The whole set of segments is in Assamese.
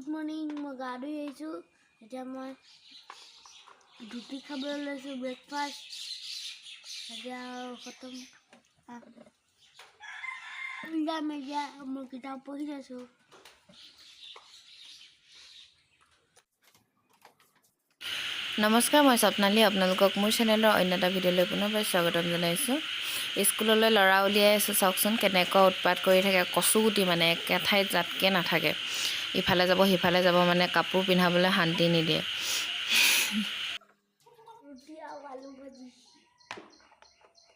গুড মৰ্ণিং মই গা ধুই আহিছোঁ এতিয়া মই ৰুটি খাবলৈ লৈছোঁ ব্ৰেকফাষ্ট এতিয়া খতম যাম এতিয়া মই কিতাপ পঢ়ি আছোঁ নমস্কাৰ মই স্বপ্নালী আপোনালোকক মোৰ চেনেলৰ অন্য এটা ভিডিঅ'লৈ পুনৰবাৰ স্বাগতম জনাইছোঁ স্কুললৈ ল'ৰা উলিয়াই আছোঁ চাওকচোন কেনেকুৱা উৎপাত কৰি থাকে কচুগুটি মানে একে ঠাইত জাতকৈ নাথাকে ইফালে যাব সিফালে যাব মানে কাপোৰ পিন্ধাবলৈ শান্তি নিদিয়ে ৰুটি আৰু আলু ভাজি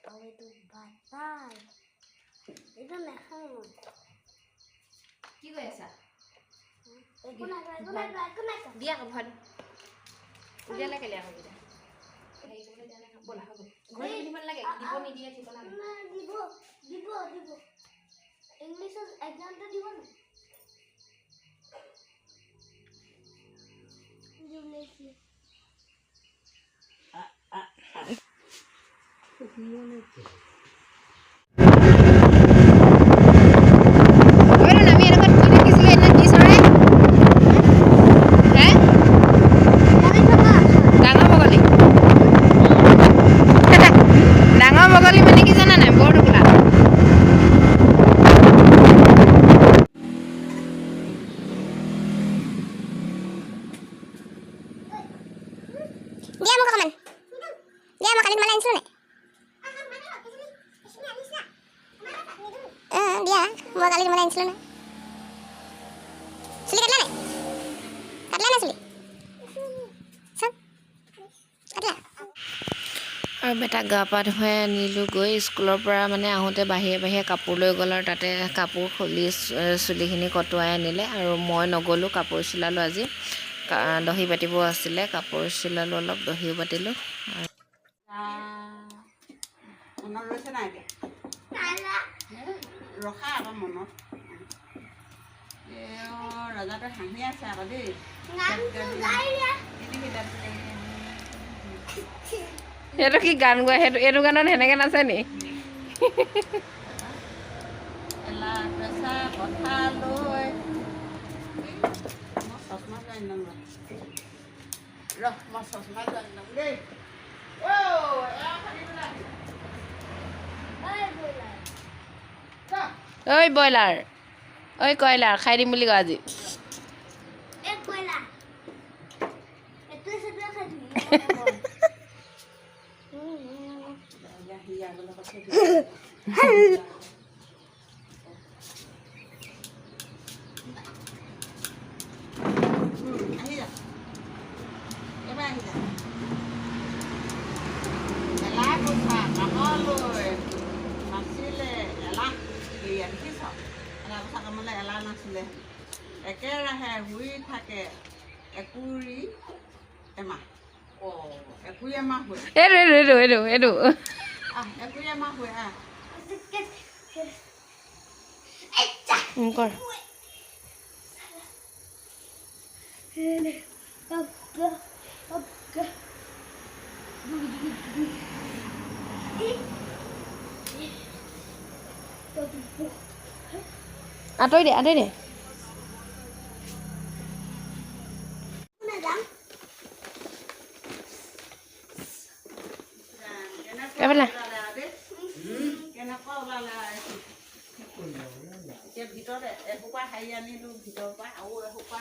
আৰু এইটো বাটাৰ এইটো নাখাওঁ মই কি কৈ আছা একো নাখাওঁ দিয়া ভাত উলিয়ালে কেলে আকৌ দিয়া হেৰি কৰিবলৈ দিয়া নাই ব'লা হ'ব ঘৰত পিন্ধিব নালাগে দিব নিদিয়ে ঠিকনা দিব দিব দিব ইংলিছত এক্সামটো দিব না Mau kali dimana insulin? Suli katla nih? Katla na suli? San? Katla? আৰু বেটা গা পা ধুৱাই আনিলোঁ গৈ স্কুলৰ পৰা মানে আহোঁতে বাহিৰে বাহিৰে কাপোৰ লৈ গ'ল আৰু তাতে কাপোৰ খুলি চুলিখিনি কটোৱাই আনিলে আৰু মই নগ'লোঁ কাপোৰ চিলালোঁ আজি দহি বাতিব আছিলে কাপোৰ চিলালোঁ অলপ দহিও বাতিলোঁ মনত ৰৈছে নাই ৰখা আকৌ মনত ৰজাটো হাঁহি আছে আকৌ দেই সেইটো কি গান গোৱা সেইটো এইটো গানত সেনেকৈ নাচে নি এলা পেচা কথা লৈ মই চশমা লৈ আনিম মই চশমা লৈ আনিম দেই ঐ ব্ৰইলাৰ ঐ কয়লাৰ খাই দিম বুলি কয় আজি এক কয়লা এটো সেটো খাই দিম এবাৰ আহি যা এলা কথা কামলৈ নাছিলে এলাহ হেৰিয়া দেখিছ এলা কথা কামলৈ এলাহ নাছিলে একেৰাহে শুই থাকে একুৰি এমাহ একুৰি এমাহ শুৱে এইটো একুৰি এমাহ শুৱে কৰ আঁতৰি দে কেনেকুৱা ওলালে এতিয়া ভিতৰত এসোপা হেৰি আনিলোঁ ভিতৰৰ পৰা আৰু এসোপা